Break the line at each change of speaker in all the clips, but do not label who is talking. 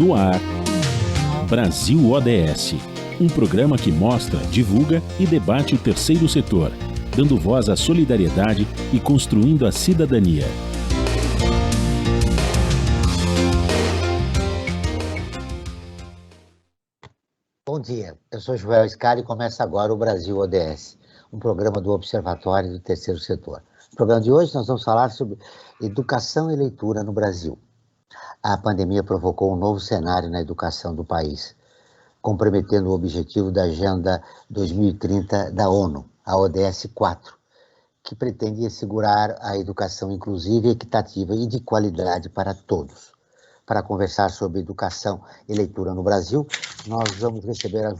No ar, Brasil ODS, um programa que mostra, divulga e debate o terceiro setor, dando voz à solidariedade e construindo a cidadania.
Bom dia, eu sou Joel Scali e começa agora o Brasil ODS, um programa do Observatório do Terceiro Setor. No programa de hoje nós vamos falar sobre educação e leitura no Brasil. A pandemia provocou um novo cenário na educação do país, comprometendo o objetivo da Agenda 2030 da ONU, a ODS 4, que pretende assegurar a educação inclusiva, equitativa e de qualidade para todos. Para conversar sobre educação e leitura no Brasil, nós vamos receber a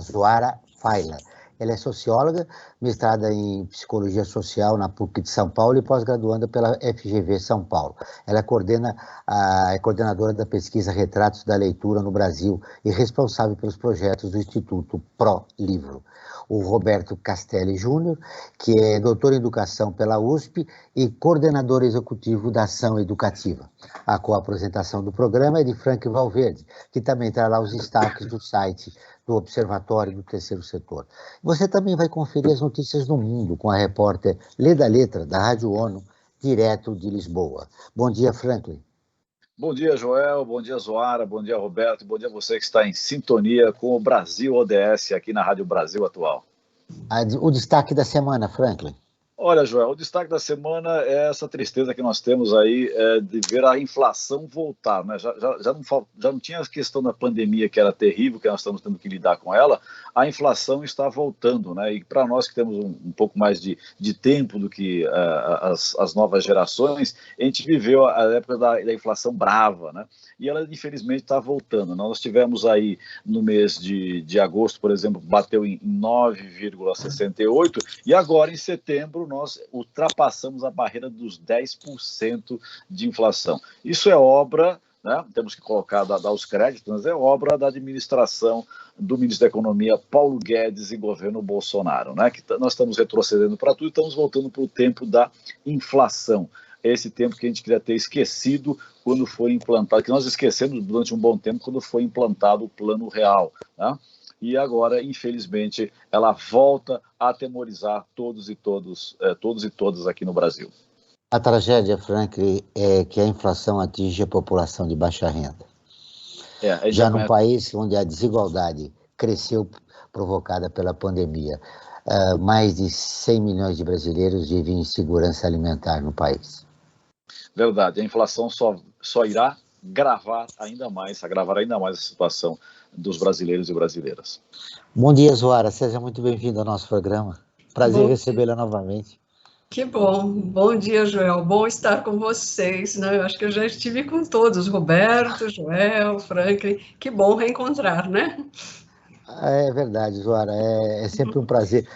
Zoara Fayler. Ela é socióloga, mestrada em Psicologia Social na PUC de São Paulo e pós-graduanda pela FGV São Paulo. Ela é coordenadora da pesquisa Retratos da Leitura no Brasil e responsável pelos projetos do Instituto Pro Livro. O Roberto Castelli Júnior, que é doutor em Educação pela USP e coordenador executivo da Ação Educativa. A co-apresentação do programa é de Frank Valverde, que também trará os destaques do site do Observatório do Terceiro Setor. Você também vai conferir as notícias do mundo com a repórter Leda Letra, da Rádio ONU, direto de Lisboa. Bom dia, Franklin.
Bom dia, Joel, bom dia, Zoara, bom dia, Roberto, bom dia a você que está em sintonia com o Brasil ODS aqui na Rádio Brasil Atual.
O destaque da semana, Franklin.
Olha, Joel, o destaque da semana é essa tristeza que nós temos aí de ver a inflação voltar, né? Já não tinha a questão da pandemia, que era terrível, que nós estamos tendo que lidar com ela, a inflação está voltando, né? E para nós que temos um pouco mais de tempo do que as novas gerações, a gente viveu a época da inflação brava, né? E ela, infelizmente, está voltando. Nós tivemos aí, no mês de agosto, por exemplo, bateu em 9,68, e agora, em setembro, nós ultrapassamos a barreira dos 10% de inflação. Isso é obra, né, temos que dar os créditos, mas é obra da administração do ministro da Economia, Paulo Guedes, e governo Bolsonaro, né, que nós estamos retrocedendo para tudo e estamos voltando para o tempo da inflação. Esse tempo que a gente queria ter esquecido quando foi implantado, que nós esquecemos durante um bom tempo quando foi implantado o Plano Real, né? E agora, infelizmente, ela volta a atemorizar todos e todas aqui no Brasil.
A tragédia, Franklin, é que a inflação atinge a população de baixa renda. Já num país onde a desigualdade cresceu provocada pela pandemia, mais de 100 milhões de brasileiros vivem em insegurança alimentar no país.
Verdade, a inflação só irá agravar ainda mais a situação dos brasileiros e brasileiras.
Bom dia, Zoara. Seja muito bem-vindo ao nosso programa. Prazer recebê-la novamente.
Que bom. Bom dia, Joel. Bom estar com vocês, né? Eu acho que eu já estive com todos, Roberto, Joel, Franklin. Que bom reencontrar, né?
É verdade, Zoara. É sempre um prazer.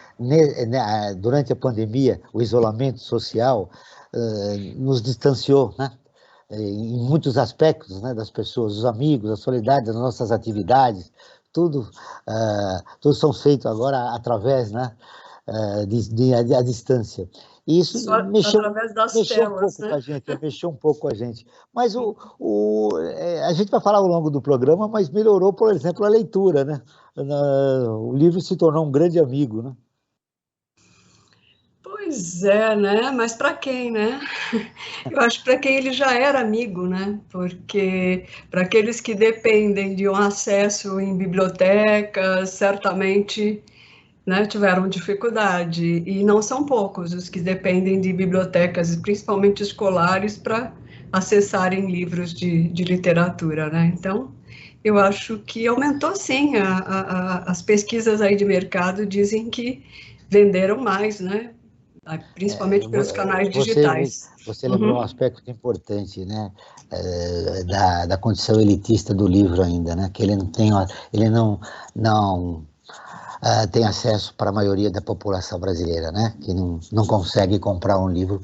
Durante a pandemia, o isolamento social nos distanciou, né? Em muitos aspectos, né, das pessoas, os amigos, a solidariedade, as nossas atividades, tudo são feitos agora através, né, à distância. E isso mexeu um pouco com a gente. Mas a gente vai falar ao longo do programa, mas melhorou, por exemplo, a leitura, né? O livro se tornou um grande amigo, né?
Pois é, né? Mas para quem, né? Eu acho que para quem ele já era amigo, né? Porque para aqueles que dependem de um acesso em bibliotecas, certamente, né, tiveram dificuldade. E não são poucos os que dependem de bibliotecas, principalmente escolares, para acessarem livros de literatura, né? Então, eu acho que aumentou, sim. As pesquisas aí de mercado dizem que venderam mais, né? Principalmente pelos canais digitais.
Você lembrou um aspecto importante, né, da condição elitista do livro ainda, né, que ele não tem acesso para a maioria da população brasileira, né, que não consegue comprar um livro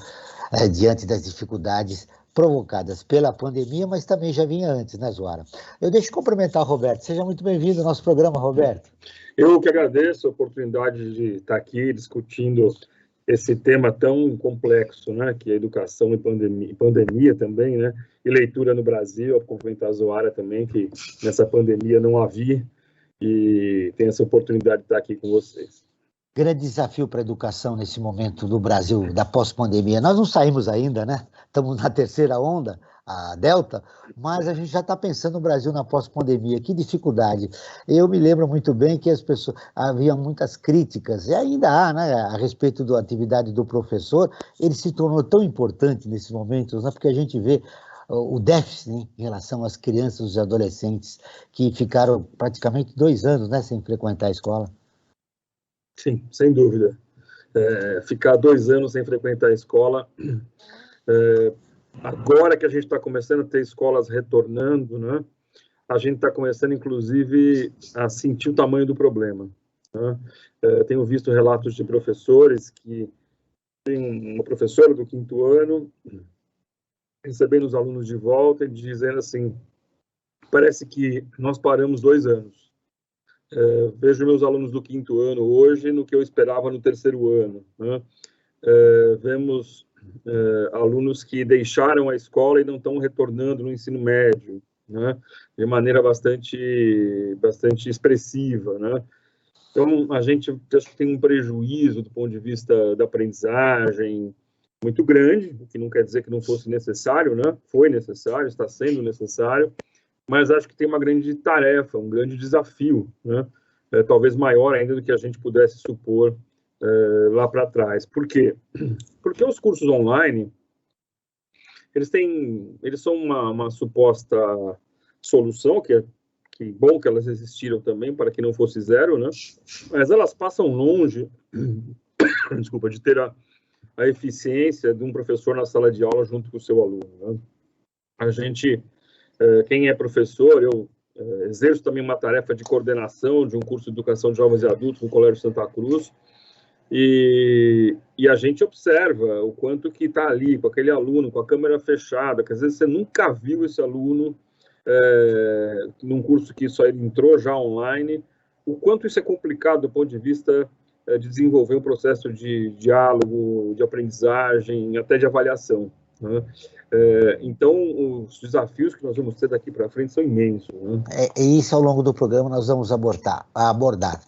diante das dificuldades provocadas pela pandemia, mas também já vinha antes, né, Zoara? Eu deixo cumprimentar o Roberto. Seja muito bem-vindo ao nosso programa, Roberto.
Eu que agradeço a oportunidade de estar aqui discutindo esse tema tão complexo, né, que é educação e pandemia também, né, e leitura no Brasil, a complementar a Zoara também, que nessa pandemia não havia, e tem essa oportunidade de estar aqui com vocês.
Grande desafio para a educação nesse momento do Brasil, da pós-pandemia. Nós não saímos ainda, né? Estamos na terceira onda, a Delta, mas a gente já está pensando no Brasil na pós-pandemia. Que dificuldade. Eu me lembro muito bem que as pessoas, havia muitas críticas, e ainda há, né, a respeito da atividade do professor. Ele se tornou tão importante nesses momentos, né, porque a gente vê o déficit, né, em relação às crianças e adolescentes que ficaram praticamente 2 anos, né, sem frequentar a escola.
Sim, sem dúvida. Ficar 2 anos sem frequentar a escola, agora que a gente está começando a ter escolas retornando, né, a gente está começando, inclusive, a sentir o tamanho do problema, né? Tenho visto relatos de professores que tem uma professora do 5º ano recebendo os alunos de volta e dizendo assim, parece que nós paramos 2 anos. Vejo meus alunos do 5º ano hoje no que eu esperava no 3º ano, né? Vemos alunos que deixaram a escola e não estão retornando no ensino médio, né? De maneira bastante expressiva, né? Então, a gente acho que tem um prejuízo do ponto de vista da aprendizagem muito grande, o que não quer dizer que não fosse necessário, né? Foi necessário, está sendo necessário, mas acho que tem uma grande tarefa, um grande desafio, né? Talvez maior ainda do que a gente pudesse supor lá para trás. Por quê? Porque os cursos online, eles são uma suposta solução, que bom que elas existiram também, para que não fosse zero, né? Mas elas passam longe, desculpa, de ter a eficiência de um professor na sala de aula junto com o seu aluno, né? A gente, quem é professor, eu exerço também uma tarefa de coordenação de um curso de educação de jovens e adultos no Colégio Santa Cruz, e a gente observa o quanto que está ali, com aquele aluno, com a câmera fechada, que às vezes você nunca viu esse aluno num curso que só ele entrou já online, o quanto isso é complicado do ponto de vista de desenvolver um processo de diálogo, de aprendizagem, até de avaliação, né? Então, os desafios que nós vamos ter daqui para frente são imensos, né?
E isso, ao longo do programa, nós vamos abordar.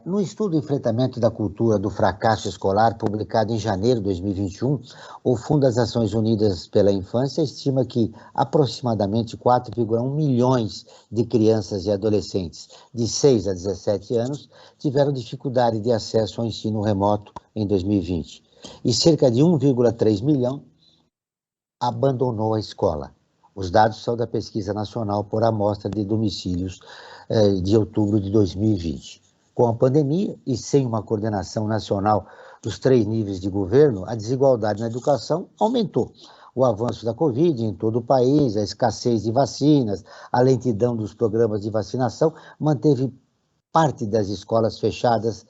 No estudo Enfrentamento da Cultura do Fracasso Escolar, publicado em janeiro de 2021, o Fundo das Nações Unidas pela Infância estima que aproximadamente 4,1 milhões de crianças e adolescentes de 6 a 17 anos tiveram dificuldade de acesso ao ensino remoto em 2020, e cerca de 1,3 milhão abandonou a escola. Os dados são da Pesquisa Nacional por Amostra de Domicílios de outubro de 2020. Com a pandemia e sem uma coordenação nacional dos 3 níveis de governo, a desigualdade na educação aumentou. O avanço da Covid em todo o país, a escassez de vacinas, a lentidão dos programas de vacinação manteve parte das escolas fechadas.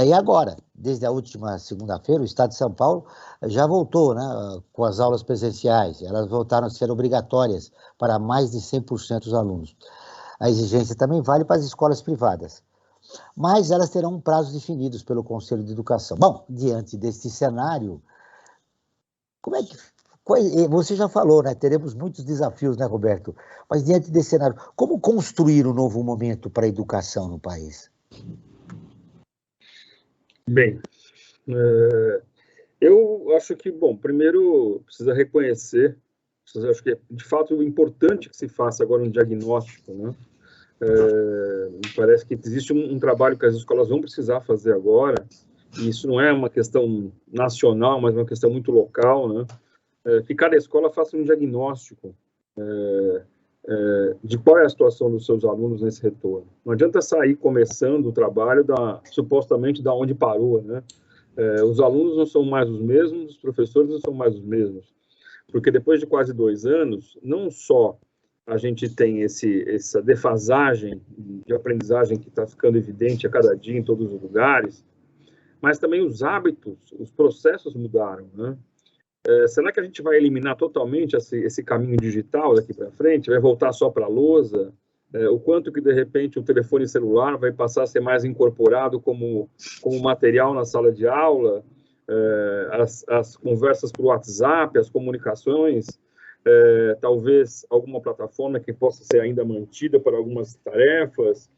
E agora, desde a última segunda-feira, o Estado de São Paulo já voltou, né, com as aulas presenciais. Elas voltaram a ser obrigatórias para mais de 100% dos alunos. A exigência também vale para as escolas privadas, mas elas terão prazos definidos pelo Conselho de Educação. Bom, diante desse cenário, você já falou, né? Teremos muitos desafios, né, Roberto? Mas diante desse cenário, como construir um novo momento para a educação no país?
Bem, eu acho que, bom, primeiro precisa reconhecer, acho que é de fato importante que se faça agora um diagnóstico, né? Me parece que existe um trabalho que as escolas vão precisar fazer agora, e isso não é uma questão nacional, mas uma questão muito local, né? Que cada escola faça um diagnóstico de qual é a situação dos seus alunos nesse retorno. Não adianta sair começando o trabalho supostamente da onde parou, né? Os alunos não são mais os mesmos, os professores não são mais os mesmos, porque depois de quase 2 anos, não só a gente tem essa defasagem de aprendizagem que está ficando evidente a cada dia em todos os lugares, mas também os hábitos, os processos mudaram, né? Será que a gente vai eliminar totalmente esse caminho digital daqui para frente? Vai voltar só para a lousa? O quanto que, de repente, o telefone celular vai passar a ser mais incorporado como material na sala de aula? as conversas por WhatsApp, as comunicações, talvez alguma plataforma que possa ser ainda mantida para algumas tarefas.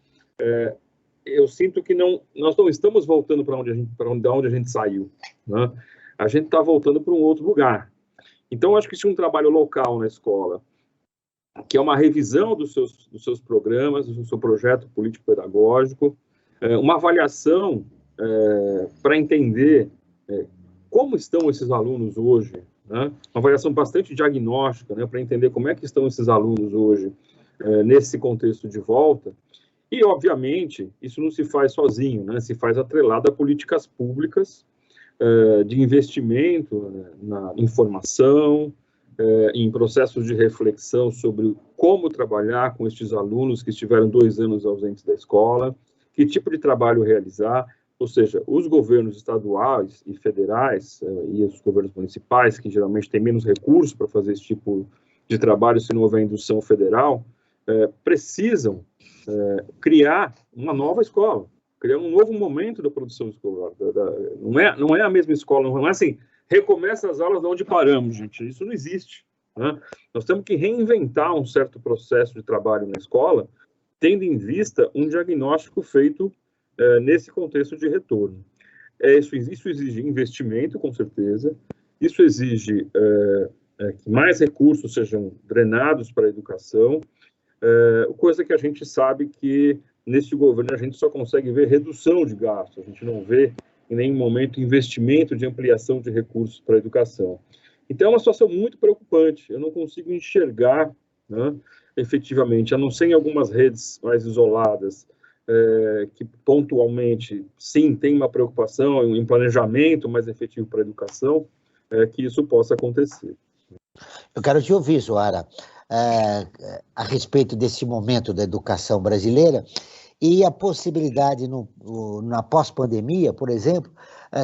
Eu sinto que nós não estamos voltando para onde a gente saiu, né? A gente está voltando para um outro lugar. Então, acho que isso é um trabalho local na escola, que é uma revisão dos seus programas, do seu projeto político-pedagógico, uma avaliação para entender como estão esses alunos hoje, né? Uma avaliação bastante diagnóstica, né, para entender como é que estão esses alunos hoje nesse contexto de volta. E, obviamente, isso não se faz sozinho, né? Se faz atrelado a políticas públicas de investimento na informação, em processos de reflexão sobre como trabalhar com estes alunos que estiveram 2 anos ausentes da escola, que tipo de trabalho realizar, ou seja, os governos estaduais e federais e os governos municipais, que geralmente têm menos recursos para fazer esse tipo de trabalho se não houver indução federal, precisam criar uma nova escola, criar um novo momento da produção escolar. Não é a mesma escola, não é assim, recomeça as aulas de onde paramos, gente. Isso não existe, né? Nós temos que reinventar um certo processo de trabalho na escola, tendo em vista um diagnóstico feito nesse contexto de retorno. Isso exige investimento, com certeza. Isso exige que mais recursos sejam drenados para a educação, coisa que a gente sabe que nesse governo a gente só consegue ver redução de gastos, a gente não vê em nenhum momento investimento de ampliação de recursos para a educação. Então é uma situação muito preocupante, eu não consigo enxergar, né, efetivamente, a não ser em algumas redes mais isoladas, que pontualmente, sim, tem uma preocupação em planejamento mais efetivo para a educação, que isso possa acontecer.
Eu quero te ouvir, Zoara, a respeito desse momento da educação brasileira e a possibilidade, na pós-pandemia, por exemplo,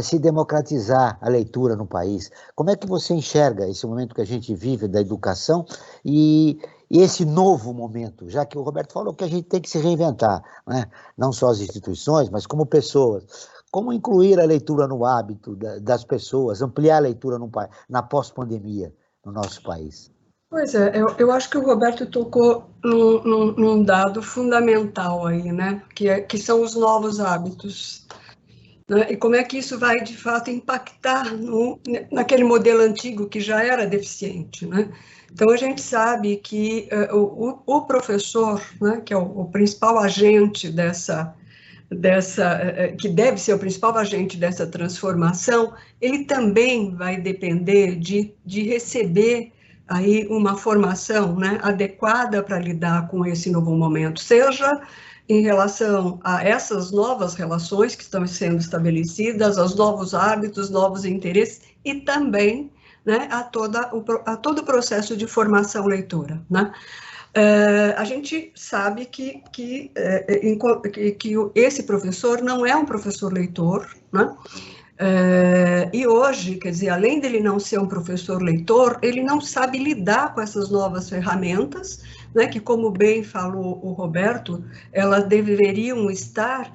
se democratizar a leitura no país. Como é que você enxerga esse momento que a gente vive da educação e esse novo momento, já que o Roberto falou que a gente tem que se reinventar, né? Não só as instituições, mas como pessoas. Como incluir a leitura no hábito das pessoas, ampliar a leitura na pós-pandemia no nosso país?
Pois é, eu acho que o Roberto tocou num dado fundamental aí, né? Que são os novos hábitos. Né? E como é que isso vai, de fato, impactar naquele modelo antigo que já era deficiente, né? Então, a gente sabe que o professor, né, que é o principal agente que deve ser o principal agente dessa transformação, ele também vai depender de receber aí uma formação, né, adequada para lidar com esse novo momento, seja em relação a essas novas relações que estão sendo estabelecidas, aos novos hábitos, novos interesses e também, né, a todo o processo de formação leitora, né? A gente sabe que esse professor não é um professor leitor, né? E hoje, quer dizer, além dele não ser um professor leitor, ele não sabe lidar com essas novas ferramentas, né, que, como bem falou o Roberto, elas deveriam estar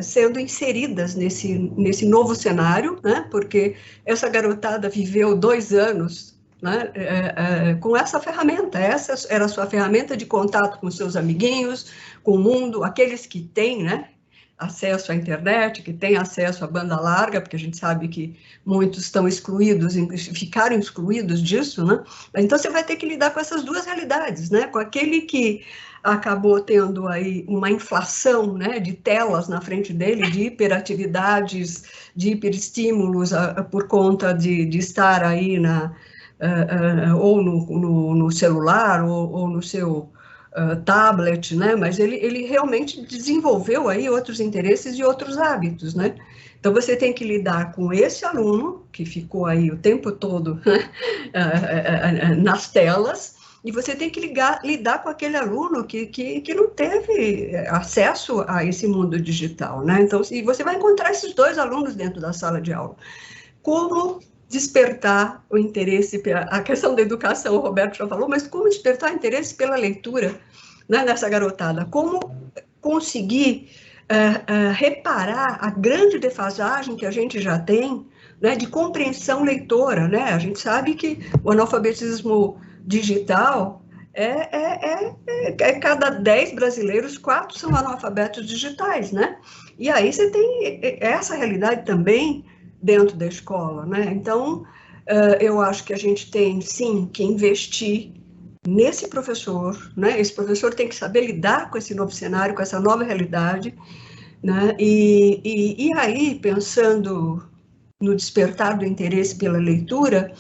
sendo inseridas nesse novo cenário, né, porque essa garotada viveu 2 anos, né, com essa ferramenta. Essa era a sua ferramenta de contato com seus amiguinhos, com o mundo, aqueles que têm, né, acesso à internet, que têm acesso à banda larga, porque a gente sabe que muitos estão excluídos, ficaram excluídos disso, né? Então, você vai ter que lidar com essas duas realidades, né? Com aquele que acabou tendo aí uma inflação, né, de telas na frente dele, de hiperatividades, de hiperestímulos por conta de estar aí ou no celular ou no seu tablet, né? Mas ele realmente desenvolveu aí outros interesses e outros hábitos, né? Então, você tem que lidar com esse aluno, que ficou aí o tempo todo nas telas, e você tem que lidar com aquele aluno que não teve acesso a esse mundo digital, né? Então, e você vai encontrar esses 2 alunos dentro da sala de aula. Como despertar o interesse a questão da educação, o Roberto já falou, mas como despertar o interesse pela leitura, né, nessa garotada? Como conseguir reparar a grande defasagem que a gente já tem, né, de compreensão leitora, né? A gente sabe que o analfabetismo digital cada 10 brasileiros, 4 são analfabetos digitais, né? E aí você tem essa realidade também dentro da escola, né? Então, eu acho que a gente tem, sim, que investir nesse professor, né? Esse professor tem que saber lidar com esse novo cenário, com essa nova realidade, né? E aí, pensando no despertar do interesse pela leitura,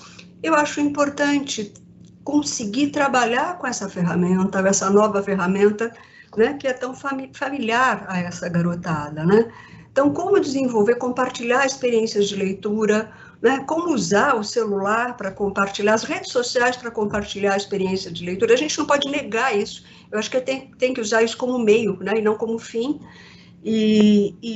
eu acho importante conseguir trabalhar com essa ferramenta, essa nova ferramenta, né, que é tão familiar a essa garotada, né? Então, como desenvolver, compartilhar experiências de leitura, né? Como usar o celular para compartilhar, as redes sociais para compartilhar a experiência de leitura. A gente não pode negar isso. Eu acho que tem que usar isso como meio, né, e não como fim.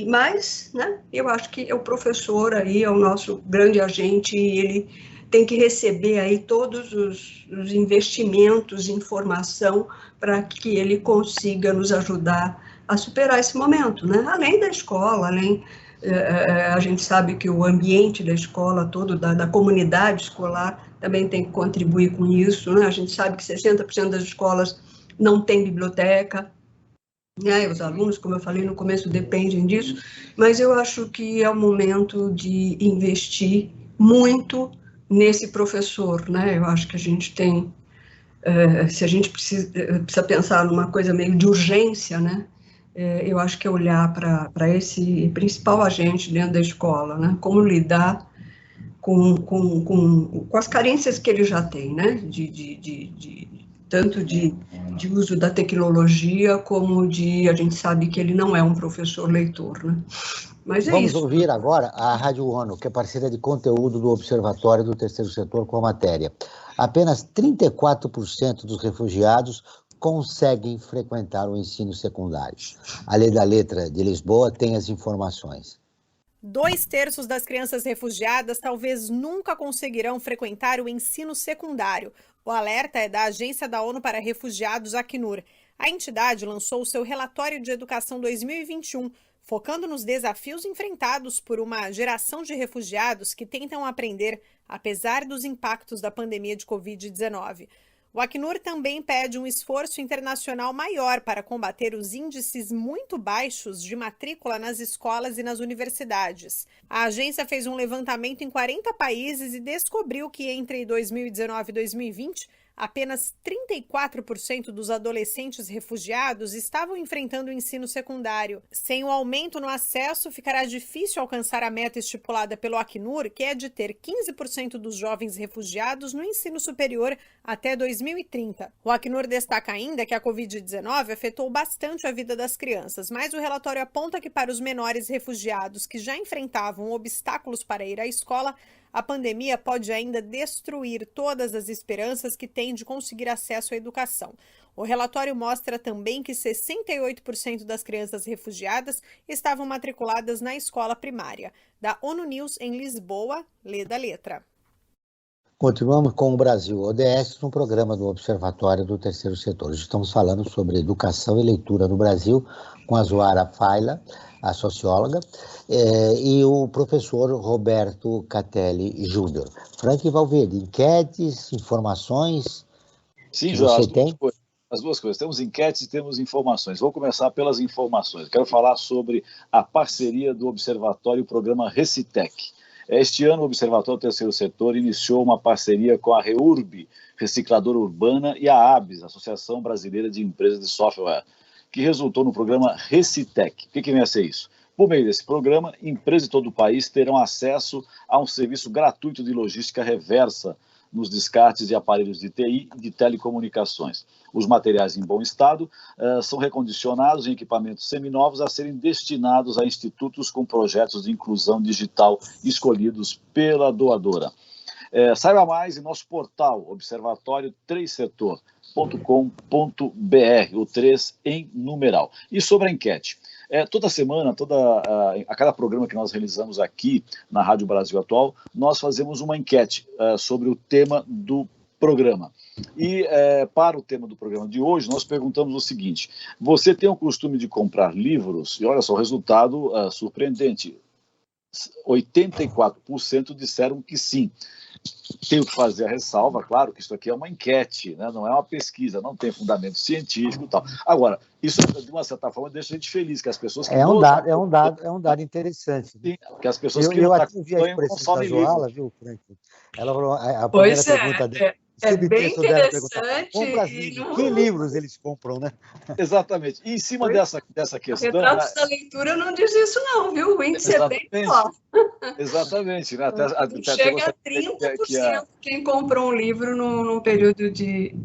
Mas, né, eu acho que o professor aí é o nosso grande agente e ele tem que receber aí todos os investimentos em informação para que ele consiga nos ajudar a superar esse momento, né? Além da escola, a gente sabe que o ambiente da escola todo, da comunidade escolar, também tem que contribuir com isso, né? A gente sabe que 60% das escolas não tem biblioteca, né? Os alunos, como eu falei no começo, dependem disso, mas eu acho que é o momento de investir muito nesse professor, né? Eu acho que a gente tem, se a gente precisa pensar numa coisa meio de urgência, né? Eu acho que é olhar para esse principal agente dentro da escola, né? Como lidar com as carências que ele já tem, né? Tanto de uso da tecnologia, como a gente sabe que ele não é um professor leitor, né? Mas é
Vamos
isso.
ouvir agora a Rádio ONU, que é parceira de conteúdo do Observatório do Terceiro Setor com a matéria. Apenas 34% dos refugiados conseguem frequentar o ensino secundário. A Lei da Letra de Lisboa tem as informações.
2/3 das crianças refugiadas talvez nunca conseguirão frequentar o ensino secundário. O alerta é da Agência da ONU para Refugiados, Acnur. A entidade lançou o seu relatório de educação 2021, focando nos desafios enfrentados por uma geração de refugiados que tentam aprender, apesar dos impactos da pandemia de Covid-19. O Acnur também pede um esforço internacional maior para combater os índices muito baixos de matrícula nas escolas e nas universidades. A agência fez um levantamento em 40 países e descobriu que entre 2019 e 2020, apenas 34% dos adolescentes refugiados estavam enfrentando o ensino secundário. Sem o aumento no acesso, ficará difícil alcançar a meta estipulada pelo Acnur, que é de ter 15% dos jovens refugiados no ensino superior até 2030. O Acnur destaca ainda que a Covid-19 afetou bastante a vida das crianças, mas o relatório aponta que para os menores refugiados que já enfrentavam obstáculos para ir à escola, a pandemia pode ainda destruir todas as esperanças que têm de conseguir acesso à educação. O relatório mostra também que 68% das crianças refugiadas estavam matriculadas na escola primária. Da ONU News em Lisboa, Lê da Letra.
Continuamos com o Brasil ODS no programa do Observatório do Terceiro Setor. Hoje estamos falando sobre educação e leitura no Brasil com a Zoara Faila, a socióloga, e o professor Roberto Catelli Júnior. Frank Valverde, enquetes, informações?
Sim, João, as duas coisas. Temos enquetes e temos informações. Vou começar pelas informações. Quero falar sobre a parceria do Observatório e o programa Recitec. Este ano, o Observatório do Terceiro Setor iniciou uma parceria com a REURB, Recicladora Urbana, e a ABS, Associação Brasileira de Empresas de Software, que resultou no programa Recitec. O que vem a ser isso? Por meio desse programa, empresas de todo o país terão acesso a um serviço gratuito de logística reversa nos descartes de aparelhos de TI e de telecomunicações. Os materiais em bom estado são recondicionados em equipamentos seminovos a serem destinados a institutos com projetos de inclusão digital escolhidos pela doadora. Saiba mais em nosso portal, observatório3setor.com.br, o 3 em numeral. E sobre a enquete. Toda semana, a cada programa que nós realizamos aqui na Rádio Brasil Atual, nós fazemos uma enquete sobre o tema do programa. E para o tema do programa de hoje, nós perguntamos o seguinte: você tem o costume de comprar livros? E olha só, o resultado surpreendente. 84% disseram que sim. Tenho que fazer a ressalva, claro, que isso aqui é uma enquete, né? Não é uma pesquisa, não tem fundamento científico e tal. Agora, isso, de uma certa forma, deixa a gente feliz, que as pessoas que
É um dado interessante.
Sim, que as pessoas que
eu até vi a
acompanham
expressão da
consomem livros.
Zoala, viu, Frank? Ela falou, a
Pois
primeira pergunta dela,
é bem
interessante. Compra
não...
Que livros eles compram, né?
Exatamente. E em cima dessa questão...
Retratos da Leitura não diz isso não, viu? O índice é bem menor.
Exatamente. Né?
Chega a 30% quem comprou um livro num período de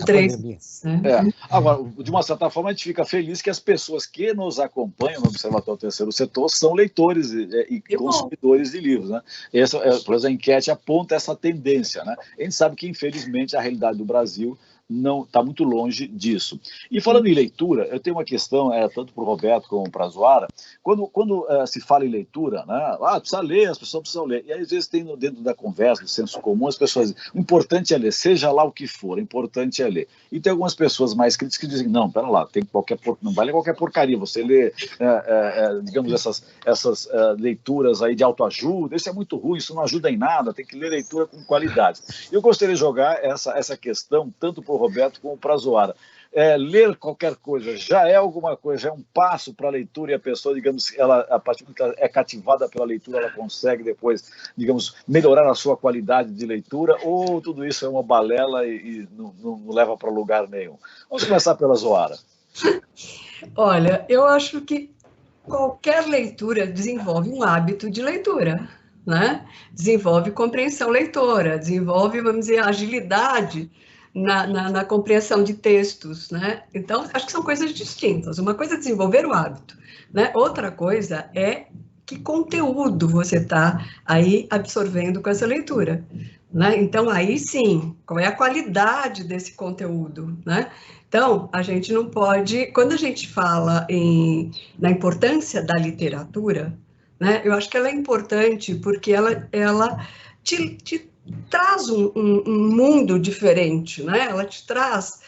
3 meses. Né?
Agora, de uma certa forma, a gente fica feliz que as pessoas que nos acompanham no Observatório Terceiro Setor são leitores e consumidores de livros. Né? Essa, por exemplo, a enquete aponta essa tendência. Né? A gente sabe que, infelizmente, a realidade do Brasil não está muito longe disso. E falando em leitura, eu tenho uma questão, tanto para o Roberto como para a Zoara, quando se fala em leitura, né, precisa ler, as pessoas precisam ler, e aí, às vezes tem dentro da conversa, do senso comum, as pessoas dizem, o importante é ler, seja lá o que for, o importante é ler. E tem algumas pessoas mais críticas que dizem, não, pera lá, não vale qualquer porcaria, você lê, digamos, essas leituras aí de autoajuda, isso é muito ruim, isso não ajuda em nada, tem que ler leitura com qualidade. Eu gostaria de jogar essa questão, tanto para o Roberto como para a Zoara. Ler qualquer coisa já é alguma coisa, já é um passo para a leitura, e a pessoa, digamos, a partir do que ela é cativada pela leitura, ela consegue depois, digamos, melhorar a sua qualidade de leitura, ou tudo isso é uma balela e não leva para lugar nenhum? Vamos começar pela Zoara.
Olha, eu acho que qualquer leitura desenvolve um hábito de leitura, né? Desenvolve compreensão leitora, desenvolve, vamos dizer, agilidade na compreensão de textos, né? Então, acho que são coisas distintas. Uma coisa é desenvolver o hábito, né? Outra coisa é que conteúdo você está aí absorvendo com essa leitura, né? Então, aí sim, qual é a qualidade desse conteúdo, né? Então, a gente não pode... Quando a gente fala na importância da literatura, né? Eu acho que ela é importante porque ela te traz um mundo diferente, né? Ela te traz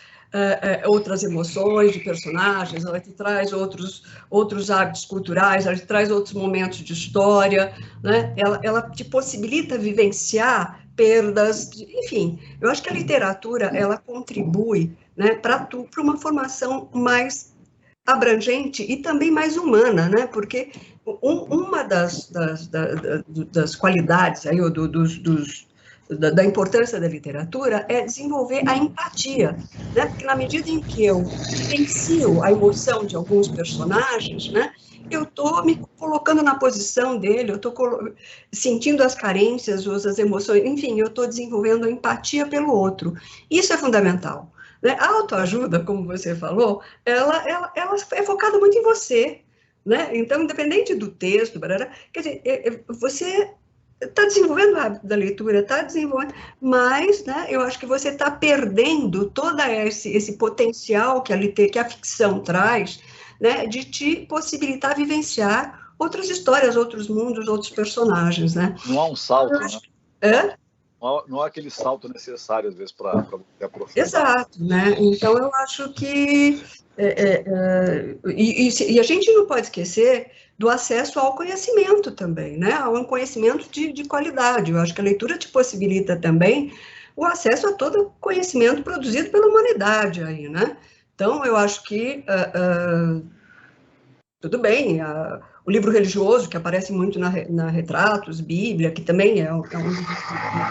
outras emoções de personagens, ela te traz outros hábitos culturais, ela te traz outros momentos de história, né? Ela te possibilita vivenciar perdas, enfim. Eu acho que a literatura, ela contribui, né, para uma formação mais abrangente e também mais humana, né? Porque uma das qualidades aí, da importância da literatura é desenvolver a empatia, né? Porque na medida em que eu vivencio a emoção de alguns personagens, né, eu estou me colocando na posição dele, eu estou sentindo as carências, as emoções, enfim, eu estou desenvolvendo a empatia pelo outro. Isso é fundamental. Né? A autoajuda, como você falou, ela é focada muito em você, né? Então, independente do texto, quer dizer, você está desenvolvendo o hábito da leitura, está desenvolvendo, mas, né, eu acho que você está perdendo todo esse potencial que a ficção traz, né, de te possibilitar vivenciar outras histórias, outros mundos, outros personagens, né?
Não há um salto,
né?
Não há aquele salto necessário, às vezes, para aprofundar.
Exato, né? Então, eu acho que... E a gente não pode esquecer do acesso ao conhecimento também, né? A um conhecimento de qualidade. Eu acho que a leitura te possibilita também o acesso a todo conhecimento produzido pela humanidade aí, né? Então, eu acho que tudo bem, o livro religioso, que aparece muito na Retratos, Bíblia, que também é um livro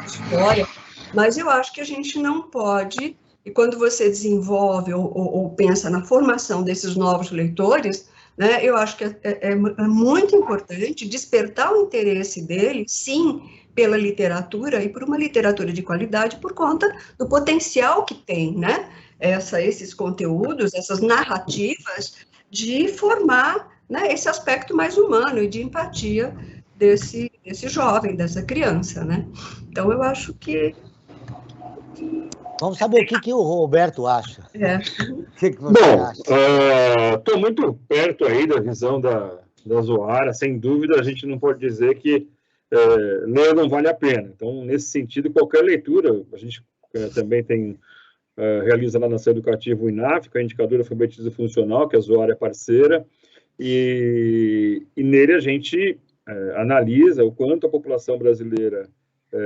de história, mas eu acho que a gente não pode, e quando você desenvolve ou pensa na formação desses novos leitores, né, eu acho que é muito importante despertar o interesse deles, sim, pela literatura e por uma literatura de qualidade, por conta do potencial que tem, né, esses conteúdos, essas narrativas, de formar, né, esse aspecto mais humano e de empatia desse jovem, dessa criança, né? Então, eu acho que...
Vamos saber o que o Roberto acha. O que você acha?
Estou muito perto aí da visão da Zoara, sem dúvida, a gente não pode dizer que ler não vale a pena. Então, nesse sentido, qualquer leitura, a gente também realiza lá na Centro Educativo o INAF, que é o Indicador de Alfabetismo Funcional, que a Zoara é parceira, e nele a gente analisa o quanto a população brasileira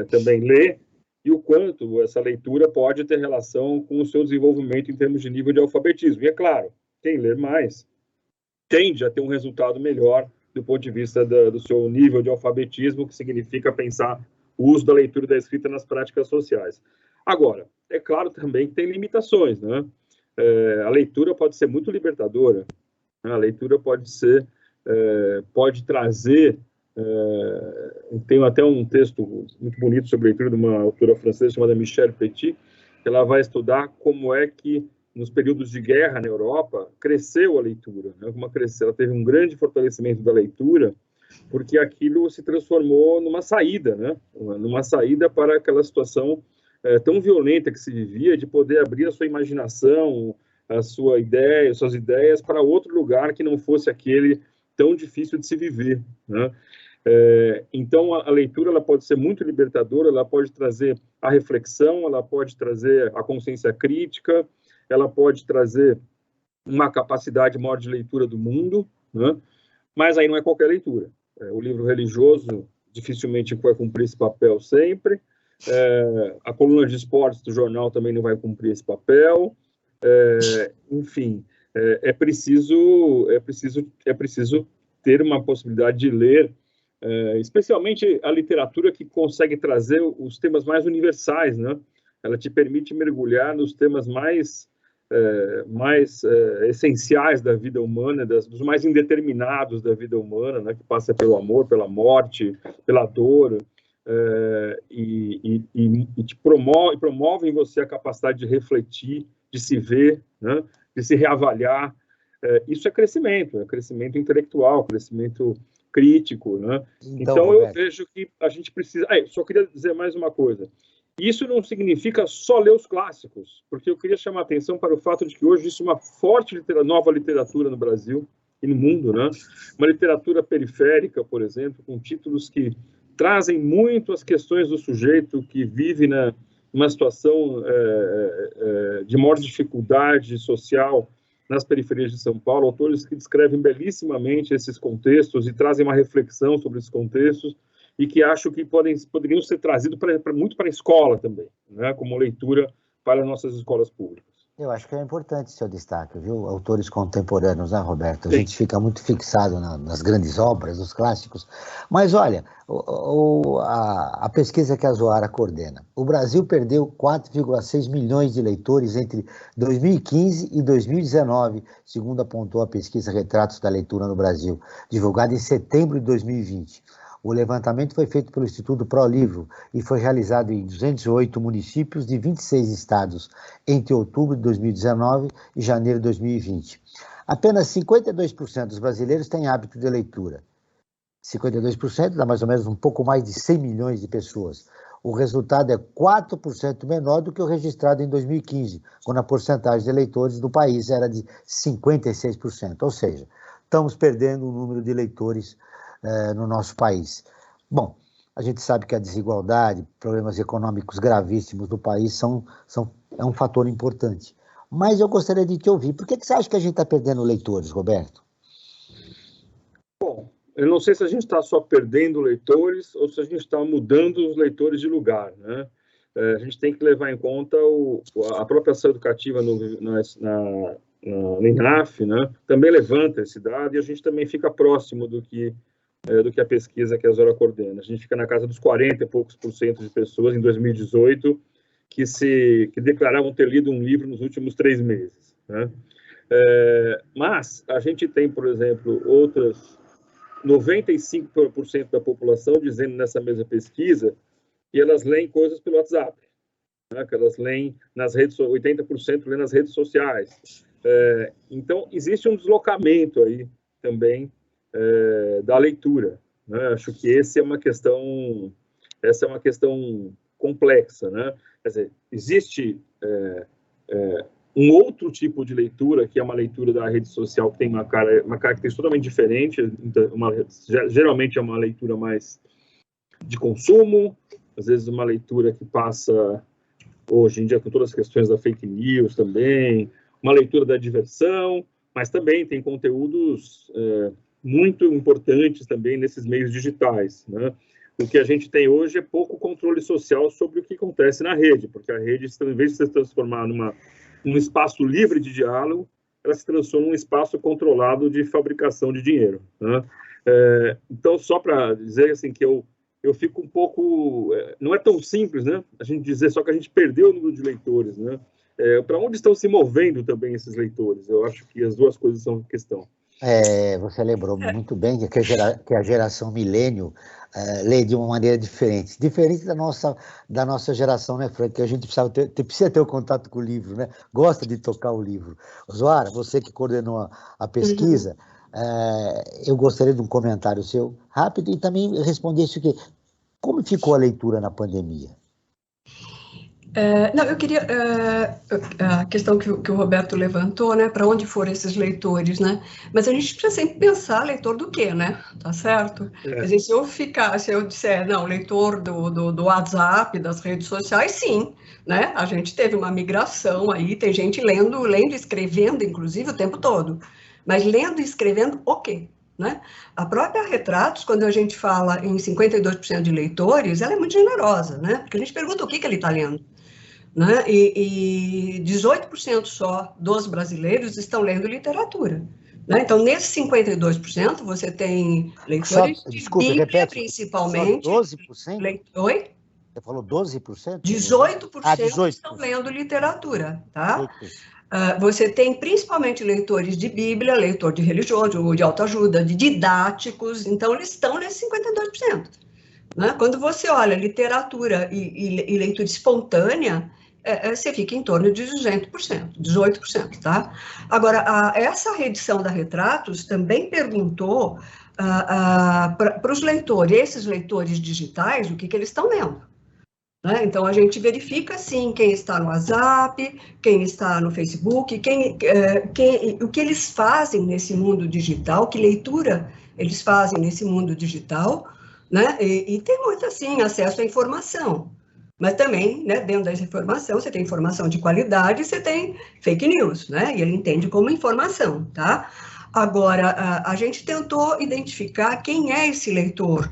também lê e o quanto essa leitura pode ter relação com o seu desenvolvimento em termos de nível de alfabetismo. E é claro, quem lê mais tende a ter um resultado melhor do ponto de vista do seu nível de alfabetismo, que significa pensar o uso da leitura e da escrita nas práticas sociais. Agora, é claro também que tem limitações, né? A leitura pode ser muito libertadora, né? A leitura pode trazer... Tem até um texto muito bonito sobre leitura de uma autora francesa chamada Michelle Petit, que ela vai estudar como é que, nos períodos de guerra na Europa, cresceu a leitura, né? Ela teve um grande fortalecimento da leitura, porque aquilo se transformou numa saída, né? Numa saída para aquela situação tão violenta que se vivia, de poder abrir a sua imaginação, suas ideias para outro lugar que não fosse aquele tão difícil de se viver, né? Então, a leitura ela pode ser muito libertadora, ela pode trazer a reflexão, ela pode trazer a consciência crítica, ela pode trazer uma capacidade maior de leitura do mundo, né? Mas aí não é qualquer leitura. O livro religioso dificilmente vai cumprir esse papel sempre, a coluna de esportes do jornal também não vai cumprir esse papel, enfim, é preciso ter uma possibilidade de ler, especialmente a literatura que consegue trazer os temas mais universais, né? Ela te permite mergulhar nos temas mais essenciais da vida humana, dos mais indeterminados da vida humana, né? Que passa pelo amor, pela morte, pela dor, e te promove em você a capacidade de refletir, de se ver, né? De se reavaliar. Isso é crescimento intelectual, crescimento crítico, né? Então eu vejo que a gente precisa... só queria dizer mais uma coisa. Isso não significa só ler os clássicos, porque eu queria chamar a atenção para o fato de que hoje existe uma forte nova literatura no Brasil e no mundo, né? Uma literatura periférica, por exemplo, com títulos que trazem muito as questões do sujeito que vive numa situação de maior dificuldade social nas periferias de São Paulo, autores que descrevem belíssimamente esses contextos e trazem uma reflexão sobre esses contextos e que acho que poderiam ser trazidos muito para a escola também, né? Como leitura para nossas escolas públicas.
Eu acho que é importante o seu destaque, viu? Autores contemporâneos, né, Roberto? A
Sim.
gente fica muito fixado nas grandes obras, nos clássicos. Mas, olha, a pesquisa que a Zoara coordena. O Brasil perdeu 4,6 milhões de leitores entre 2015 e 2019, segundo apontou a pesquisa Retratos da Leitura no Brasil, divulgada em setembro de 2020. O levantamento foi feito pelo Instituto ProLivro e foi realizado em 208 municípios de 26 estados entre outubro de 2019 e janeiro de 2020. Apenas 52% dos brasileiros têm hábito de leitura. 52% dá mais ou menos um pouco mais de 100 milhões de pessoas. O resultado é 4% menor do que o registrado em 2015, quando a porcentagem de leitores do país era de 56%. Ou seja, estamos perdendo o número de leitores no nosso país. Bom, a gente sabe que a desigualdade, problemas econômicos gravíssimos do país é um fator importante. Mas eu gostaria de te ouvir. Por que você acha que a gente está perdendo leitores, Roberto?
Bom, eu não sei se a gente está só perdendo leitores ou se a gente está mudando os leitores de lugar, né? A gente tem que levar em conta a própria ação educativa no INAF, né? Também levanta esse dado e a gente também fica próximo do que a pesquisa que a Zoara coordena. A gente fica na casa dos 40 e poucos % de pessoas em 2018 que declaravam ter lido um livro nos últimos 3 meses, né? Mas a gente tem, por exemplo, outras 95% da população dizendo nessa mesma pesquisa que elas leem coisas pelo WhatsApp, né? Que elas leem nas redes, 80% lê nas redes sociais. Então, existe um deslocamento aí também da leitura, né? Acho que essa é uma questão complexa, né? Quer dizer, existe um outro tipo de leitura, que é uma leitura da rede social, que tem uma característica totalmente diferente, geralmente é uma leitura mais de consumo, às vezes uma leitura que passa, hoje em dia, com todas as questões da fake news também, uma leitura da diversão, mas também tem conteúdos muito importantes também nesses meios digitais, né? O que a gente tem hoje é pouco controle social sobre o que acontece na rede, porque a rede, em vez de se transformar num espaço livre de diálogo, ela se transforma num espaço controlado de fabricação de dinheiro, né? Então, só para dizer assim, que eu fico um pouco... não é tão simples, né? A gente dizer só que a gente perdeu o número de leitores, né? Para onde estão se movendo também esses leitores? Eu acho que as duas coisas são questão.
Você lembrou muito bem que a geração milênio lê de uma maneira diferente da nossa geração, né, Frank? Que a gente precisa ter o contato com o livro, né? Gosta de tocar o livro. Zoara, você que coordenou a pesquisa, eu gostaria de um comentário seu rápido e também responder isso aqui. Como ficou a leitura na pandemia?
Não, eu queria, a questão que o Roberto levantou, né, para onde foram esses leitores, né, mas a gente precisa sempre pensar leitor do quê, né, tá certo? Quer dizer, se eu disser, não, leitor do WhatsApp, das redes sociais, sim, né, a gente teve uma migração aí, tem gente lendo e escrevendo, inclusive, o tempo todo, mas lendo e escrevendo o quê? Né? A própria Retratos, quando a gente fala em 52% de leitores, ela é muito generosa, né? Porque a gente pergunta o que ele está lendo. Né? E 18% só dos brasileiros estão lendo literatura. Né? Então, nesses 52%, você tem leitores de Bíblia, principalmente.
Só 12%?
Oi?
Você falou 12%?
18% estão lendo literatura, tá? Você tem principalmente leitores de Bíblia, leitor de religioso, de autoajuda, de didáticos, então eles estão nesses 52%. Né? Quando você olha literatura e leitura espontânea, você fica em torno de 18%, tá? Agora, essa reedição da Retratos também perguntou para os leitores, esses leitores digitais, o que eles estão lendo. Né? Então, a gente verifica, sim, quem está no WhatsApp, quem está no Facebook, o que eles fazem nesse mundo digital, que leitura eles fazem nesse mundo digital, né? E tem muito, assim, acesso à informação. Mas também, né, dentro dessa informação, você tem informação de qualidade, você tem fake news, né? E ele entende como informação, tá? Agora, a gente tentou identificar quem é esse leitor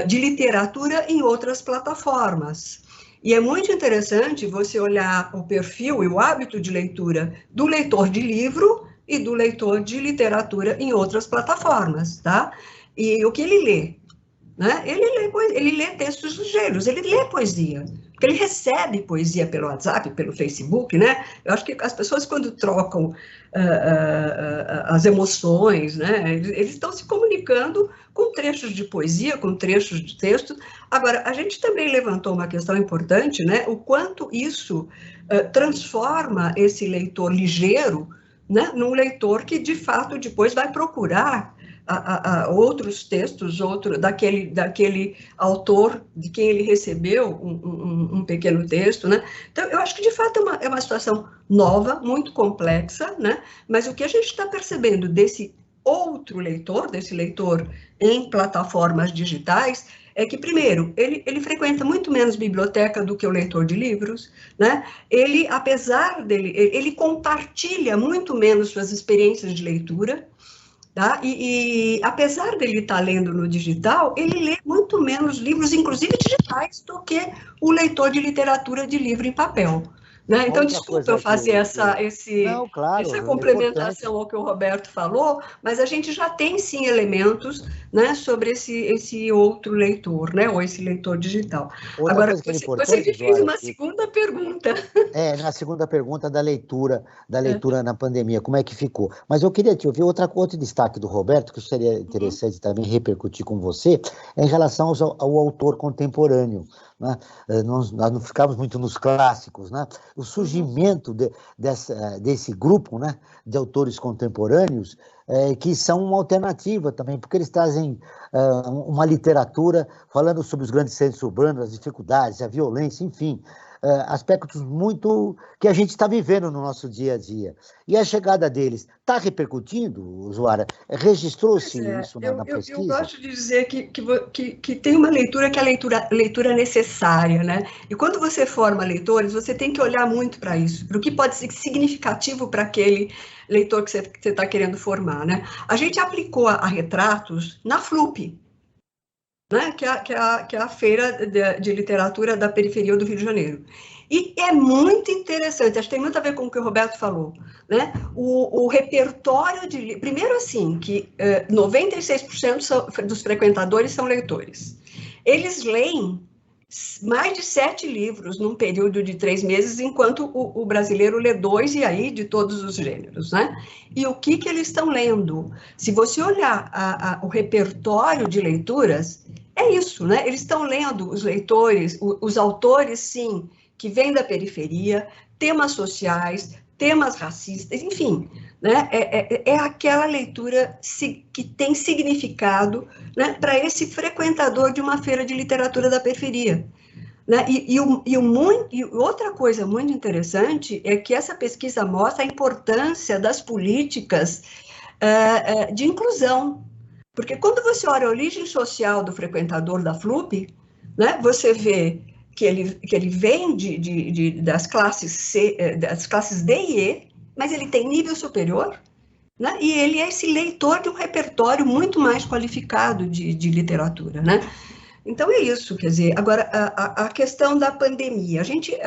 de literatura em outras plataformas. E é muito interessante você olhar o perfil e o hábito de leitura do leitor de livro e do leitor de literatura em outras plataformas, tá? E o que ele lê? Né? Ele lê textos ligeiros, ele lê poesia, porque ele recebe poesia pelo WhatsApp, pelo Facebook, né? Eu acho que as pessoas, quando trocam as emoções, né? Eles estão se comunicando com trechos de poesia, com trechos de texto. Agora, a gente também levantou uma questão importante, né? O quanto isso transforma esse leitor ligeiro, né? Num leitor que, de fato, depois vai procurar outros textos, daquele autor de quem ele recebeu um pequeno texto, né? Então, eu acho que, de fato, é uma situação nova, muito complexa, né? Mas o que a gente está percebendo desse outro leitor, desse leitor em plataformas digitais, é que, primeiro, ele frequenta muito menos biblioteca do que o leitor de livros, né? Ele, apesar dele, ele compartilha muito menos suas experiências de leitura, tá? E apesar dele estar lendo no digital, ele lê muito menos livros, inclusive digitais, do que o leitor de literatura de livro em papel. Né? Então, desculpa eu fazer essa complementação ao que o Roberto falou, mas a gente já tem, sim, elementos, né, sobre esse outro leitor, né, ou esse leitor digital. Agora, você me fez uma segunda pergunta.
Na segunda pergunta da leitura na pandemia, como é que ficou? Mas eu queria te ouvir outro destaque do Roberto, que seria interessante também repercutir com você, em relação ao autor contemporâneo. Né? Nós não ficamos muito nos clássicos, né? O surgimento desse grupo, né, de autores contemporâneos que são uma alternativa também, porque eles trazem uma literatura falando sobre os grandes centros urbanos, as dificuldades, a violência, enfim. aspectos muito que a gente está vivendo no nosso dia a dia. E a chegada deles está repercutindo, Zuara? Registrou-se isso na pesquisa?
Eu gosto de dizer que tem uma leitura que é a leitura necessária, né? E quando você forma leitores, você tem que olhar muito para isso, para o que pode ser significativo para aquele leitor que você está querendo formar, né? A gente aplicou a retratos na FLUP, né, que é a Feira de Literatura da Periferia do Rio de Janeiro. E é muito interessante, acho que tem muito a ver com o que o Roberto falou, né? O repertório de... Primeiro, assim, que 96% dos frequentadores são leitores. Eles leem mais de 7 livros num período de 3 meses, enquanto o brasileiro lê 2, e aí de todos os gêneros, né? E o que eles estão lendo? Se você olhar o repertório de leituras, é isso, né? Eles estão lendo, os leitores, os autores, sim, que vêm da periferia, temas sociais, temas racistas, enfim, né? É aquela leitura que tem significado, né, para esse frequentador de uma feira de literatura da periferia. Né? E outra coisa muito interessante é que essa pesquisa mostra a importância das políticas de inclusão. Porque quando você olha a origem social do frequentador da FLUP, né, você vê que ele vem das classes D e E, mas ele tem nível superior, né, e ele é esse leitor de um repertório muito mais qualificado de literatura, né? Então é isso, quer dizer, agora a questão da pandemia, a gente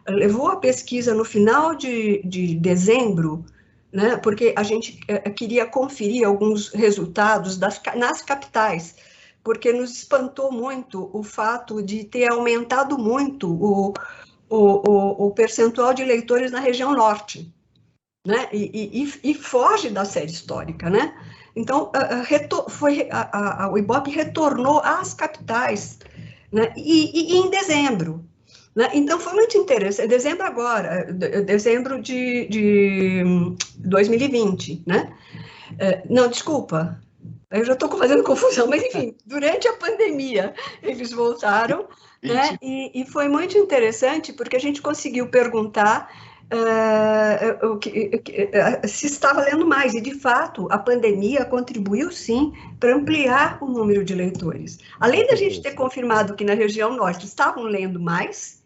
levou a pesquisa no final de dezembro, né, porque a gente queria conferir alguns resultados nas capitais, porque nos espantou muito o fato de ter aumentado muito o percentual de leitores na região norte, né, e foge da série histórica, né? Então, o Ibope retornou às capitais, né, e em dezembro. Né? Então, foi muito interessante. Dezembro agora, dezembro de 2020, né? Não, desculpa, eu já estou fazendo confusão, mas enfim, durante a pandemia eles voltaram, né? E foi muito interessante porque a gente conseguiu perguntar se estava lendo mais, e de fato a pandemia contribuiu sim para ampliar o número de leitores. Além da gente ter confirmado que na região norte estavam lendo mais,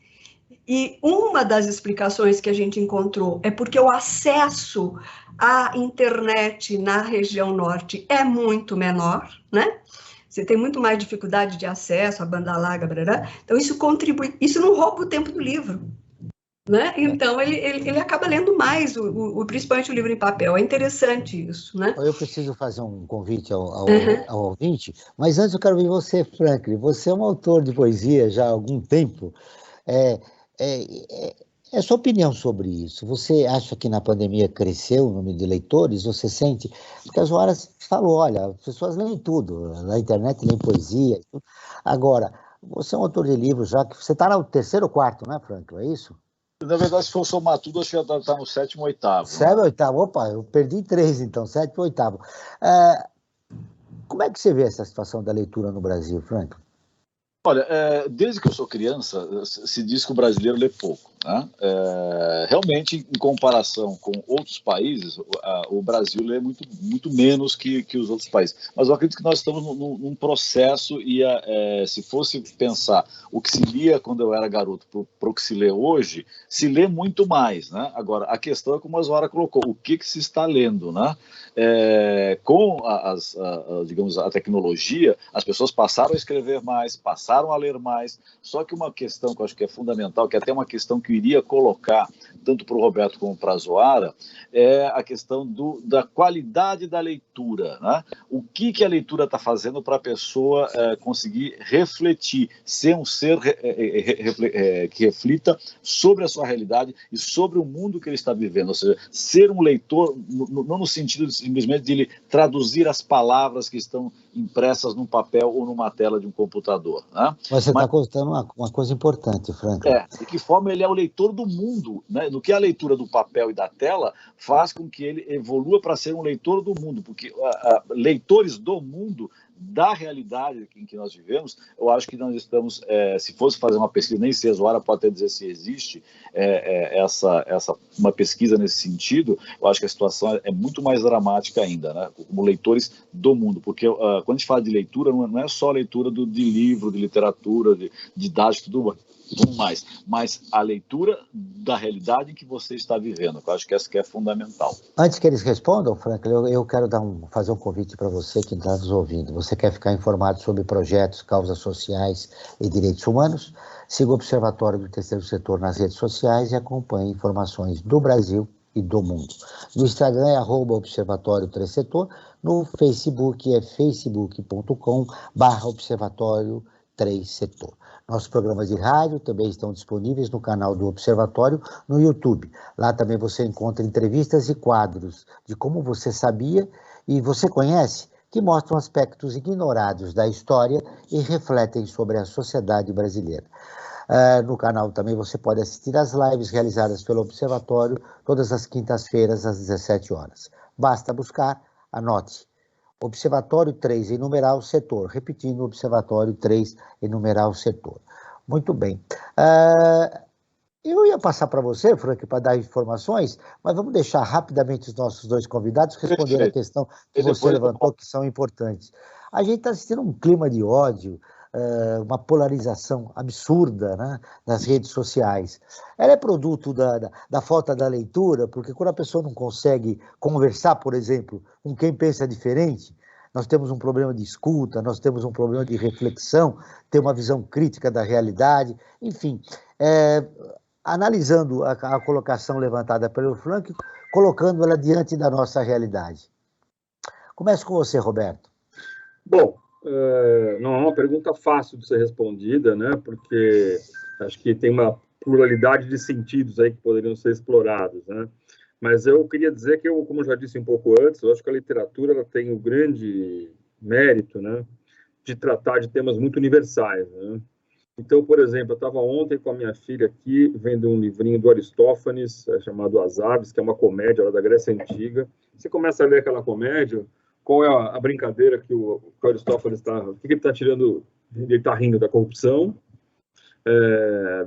e uma das explicações que a gente encontrou é porque o acesso à internet na região norte é muito menor, né? Você tem muito mais dificuldade de acesso à banda larga, blá. Então isso contribui, isso não rouba o tempo do livro, né? Então ele acaba lendo mais, principalmente o livro em papel. É interessante isso, né?
Eu preciso fazer um convite ao ouvinte, mas antes eu quero ver você, Franklin. Você é um autor de poesia já há algum tempo. É sua opinião sobre isso. Você acha que na pandemia cresceu o número de leitores? Você sente? Porque a Zoara falou, olha, as pessoas leem tudo, na internet leem poesia. Agora, você é um autor de livros já, que você está no 3º ou 4º, né, Franklin? É isso?
Na verdade, se for somar tudo, acho que já está no 7º ou 8º.
7º ou 8º? Opa, eu perdi 3, então, 7º ou 8º. Como é que você vê essa situação da leitura no Brasil, Franklin?
Olha, desde que eu sou criança, se diz que o brasileiro lê pouco, né? Realmente, em comparação com outros países, o Brasil lê muito menos que os outros países. Mas eu acredito que nós estamos num processo e se fosse pensar o que se lia quando eu era garoto para o que se lê hoje, se lê muito mais, né? Agora, a questão é como a Zoara colocou, o que se está lendo, né? Com digamos, a tecnologia, as pessoas passaram a escrever mais, passaram a ler mais, só que uma questão que eu acho que é fundamental, que é até uma questão que eu iria colocar tanto para o Roberto como para a Zoara, é a questão da qualidade da leitura, né? O que a leitura está fazendo para a pessoa conseguir refletir, ser um ser que reflita sobre a sua realidade e sobre o mundo que ele está vivendo, ou seja, ser um leitor, não no sentido simplesmente de ele traduzir as palavras que estão impressas num papel ou numa tela de um computador, né?
Mas você está contando uma coisa importante, Franklin.
De que forma ele é o leitor do mundo, né? No que a leitura do papel e da tela faz com que ele evolua para ser um leitor do mundo, porque leitores do mundo da realidade em que nós vivemos, eu acho que nós estamos, se fosse fazer uma pesquisa, nem sei, a Zoara pode até dizer se existe uma pesquisa nesse sentido, eu acho que a situação é muito mais dramática ainda, né, como leitores do mundo, porque quando a gente fala de leitura, não é só a leitura de livro, de literatura, de didática, tudo mais, mas a leitura da realidade em que você está vivendo, que eu acho que essa que é fundamental.
Antes que eles respondam, Franklin, eu quero fazer um convite para você que está nos ouvindo. Você quer ficar informado sobre projetos, causas sociais e direitos humanos? Siga o Observatório do Terceiro Setor nas redes sociais e acompanhe informações do Brasil e do mundo. No Instagram é @Observatório 3 Setor, no Facebook é facebook.com/Observatório 3 Setor. Nossos programas de rádio também estão disponíveis no canal do Observatório no YouTube. Lá também você encontra entrevistas e quadros de como você sabia e você conhece, que mostram aspectos ignorados da história e refletem sobre a sociedade brasileira. No canal também você pode assistir às lives realizadas pelo Observatório todas as quintas-feiras às 17 horas. Basta buscar, anote. Observatório 3 em numeral setor, repetindo, Observatório 3 em numeral setor. Muito bem. Eu ia passar para você, Frank, para dar informações, mas vamos deixar rapidamente os nossos dois convidados responder a questão que você levantou, que são importantes. A gente está assistindo um clima de ódio, uma polarização absurda, né, nas redes sociais. Ela é produto da falta da leitura, porque quando a pessoa não consegue conversar, por exemplo, com quem pensa diferente, nós temos um problema de escuta, nós temos um problema de reflexão, ter uma visão crítica da realidade, enfim, analisando a colocação levantada pelo Frank, colocando ela diante da nossa realidade. Começo com você, Roberto.
Bom, não é uma pergunta fácil de ser respondida, né? Porque acho que tem uma pluralidade de sentidos aí que poderiam ser explorados, né? Mas eu queria dizer que eu, como eu já disse um pouco antes, eu acho que a literatura ela tem o grande mérito, né, de tratar de temas muito universais, né? Então, por exemplo, eu estava ontem com a minha filha aqui vendo um livrinho do Aristófanes, chamado As Aves, que é uma comédia lá da Grécia Antiga. Você começa a ler aquela comédia, qual é a brincadeira que o Aristófanes está... O que ele está tirando? Ele está rindo da corrupção,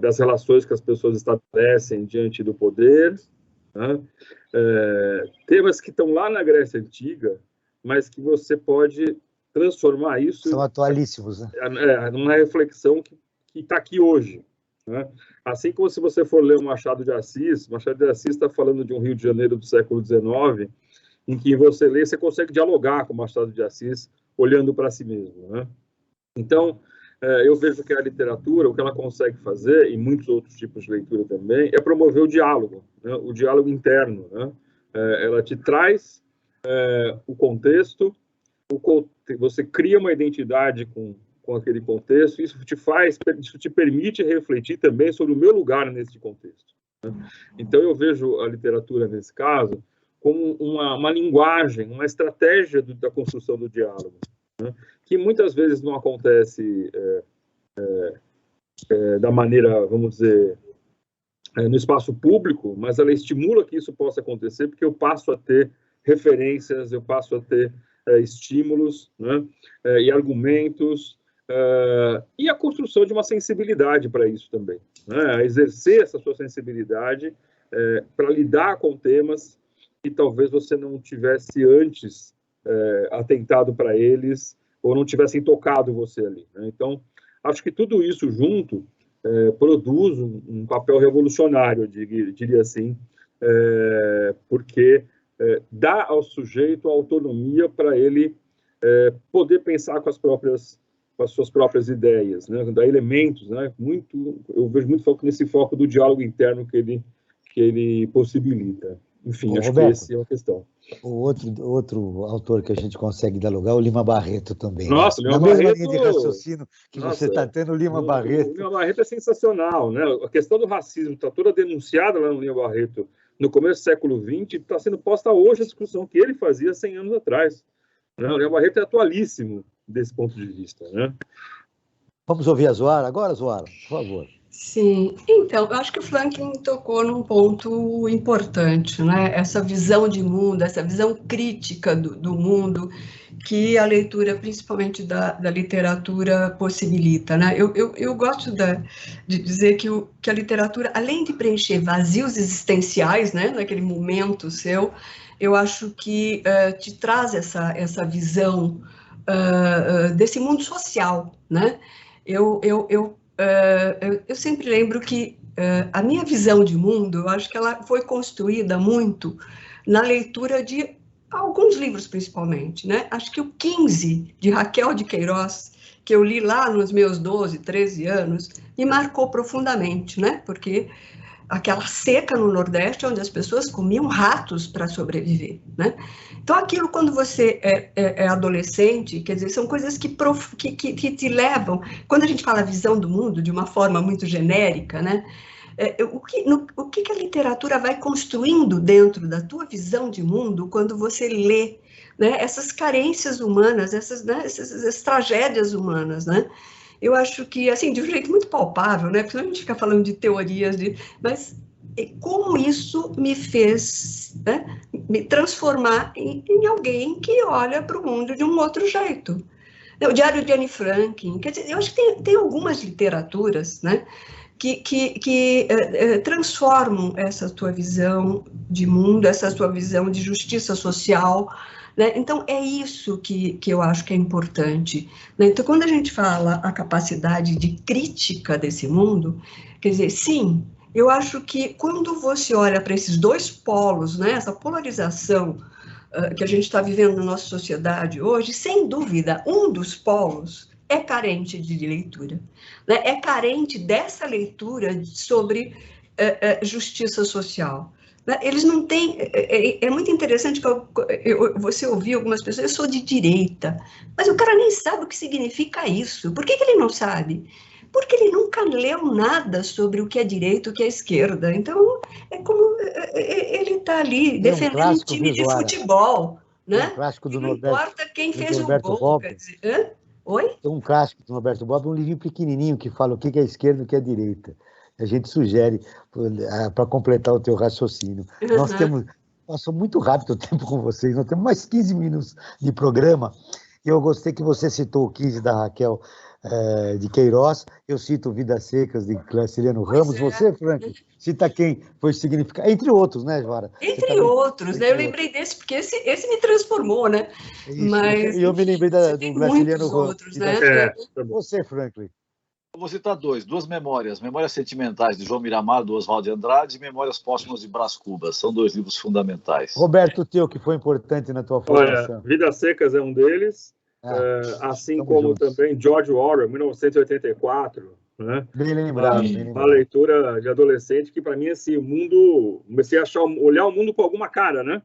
das relações que as pessoas estabelecem diante do poder, né? Temas que estão lá na Grécia Antiga, mas que você pode transformar isso...
São atualíssimos, né?
Numa reflexão que está aqui hoje, né? Assim como se você for ler o Machado de Assis está falando de um Rio de Janeiro do século XIX, em que você lê, você consegue dialogar com o Machado de Assis olhando para si mesmo, né? Então, eu vejo que a literatura, o que ela consegue fazer, e muitos outros tipos de leitura também, é promover o diálogo, né? O diálogo interno, né? Ela te traz o contexto, você cria uma identidade com aquele contexto, isso te permite refletir também sobre o meu lugar nesse contexto, né? Então, eu vejo a literatura, nesse caso, como uma linguagem, uma estratégia da construção do diálogo, né? Que muitas vezes não acontece da maneira, vamos dizer, no espaço público, mas ela estimula que isso possa acontecer, porque eu passo a ter referências, eu passo a ter estímulos, né? E argumentos, e a construção de uma sensibilidade para isso também, né? A exercer essa sua sensibilidade para lidar com temas que talvez você não tivesse antes atentado para eles, ou não tivessem tocado você ali, né? Então, acho que tudo isso junto produz um papel revolucionário, eu diria assim, porque dá ao sujeito a autonomia para ele poder pensar com as suas próprias ideias, né? Dá elementos, né? Eu vejo muito foco nesse foco do diálogo interno que ele possibilita. Enfim, acho Roberto, que essa é uma questão.
O outro autor que a gente consegue dialogar é o Lima Barreto também.
Nossa,
né?
Lima Barreto...
Na mesma linha de raciocínio que você está tendo, o Lima Barreto...
O Lima Barreto é sensacional, né? A questão do racismo está toda denunciada lá no Lima Barreto no começo do século XX, está sendo posta hoje a discussão que ele fazia 100 anos atrás, né? O Lima Barreto é atualíssimo desse ponto de vista, né?
Vamos ouvir a Zoara agora, Zoara, por favor.
Sim, então, eu acho que o Franklin tocou num ponto importante, né? Essa visão de mundo, essa visão crítica do mundo que a leitura, principalmente da literatura, possibilita, né? Eu gosto de dizer que a literatura, além de preencher vazios existenciais, né, naquele momento seu, eu acho que te traz essa visão desse mundo social, né? Eu sempre lembro que a minha visão de mundo, eu acho que ela foi construída muito na leitura de alguns livros, principalmente, né? Acho que o 15, de Raquel de Queiroz, que eu li lá nos meus 12, 13 anos, me marcou profundamente, né? Porque aquela seca no Nordeste, onde as pessoas comiam ratos para sobreviver, né? Então, aquilo, quando você é adolescente, quer dizer, são coisas que te levam... Quando a gente fala visão do mundo de uma forma muito genérica, né? O que a literatura vai construindo dentro da tua visão de mundo quando você lê, né, essas carências humanas, essas tragédias humanas, né? Eu acho que, assim, de um jeito muito palpável, né? Porque a gente fica falando de teorias, mas como isso me fez, né, me transformar em alguém que olha para o mundo de um outro jeito. O Diário de Anne Frank, quer dizer, eu acho que tem algumas literaturas, né, que transformam essa tua visão de mundo, essa tua visão de justiça social, né? Então, é isso que eu acho que é importante, né? Então, quando a gente fala a capacidade de crítica desse mundo, quer dizer, sim, eu acho que quando você olha para esses dois polos, né, essa polarização que a gente está vivendo na nossa sociedade hoje, sem dúvida, um dos polos é carente de leitura, né? É carente dessa leitura sobre justiça social. Eles não têm... É muito interessante que você ouvir algumas pessoas, eu sou de direita, mas o cara nem sabe o que significa isso. Por que ele não sabe? Porque ele nunca leu nada sobre o que é direita, o que é esquerda. Então, é como ele está ali defendendo um time de futebol, né?
Um clássico do
não
Norberto,
importa quem fez o gol.
Bob.
Quer dizer, oi?
Tem um clássico do Norberto Bob, um livrinho pequenininho que fala o que é esquerda e o que é direita. A gente sugere para completar o teu raciocínio.
Uhum.
Nós temos... Passou muito rápido o tempo com vocês, nós temos mais 15 minutos de programa, e eu gostei que você citou o 15 da Raquel de Queiroz, eu cito Vidas Secas, de Graciliano Ramos, você, Frank, cita quem foi significado, entre outros, né, Joara?
Entre outros, né? Eu lembrei desse, porque esse me transformou, né?
Isso,
mas
eu me lembrei do Graciliano Ramos.
Outros, né?
Você, Franklin.
Eu vou citar duas memórias sentimentais de João Miramar, do Oswald de Andrade, e Memórias Póstumas de Brás Cubas. São dois livros fundamentais.
Roberto, o teu, que foi importante na tua formação.
Olha, Vidas Secas é um deles, assim como juntos. Também George Orwell, 1984. Né?
Bem lembrado.
Uma leitura de adolescente que, para mim, esse mundo... Comecei a olhar o mundo com alguma cara, né?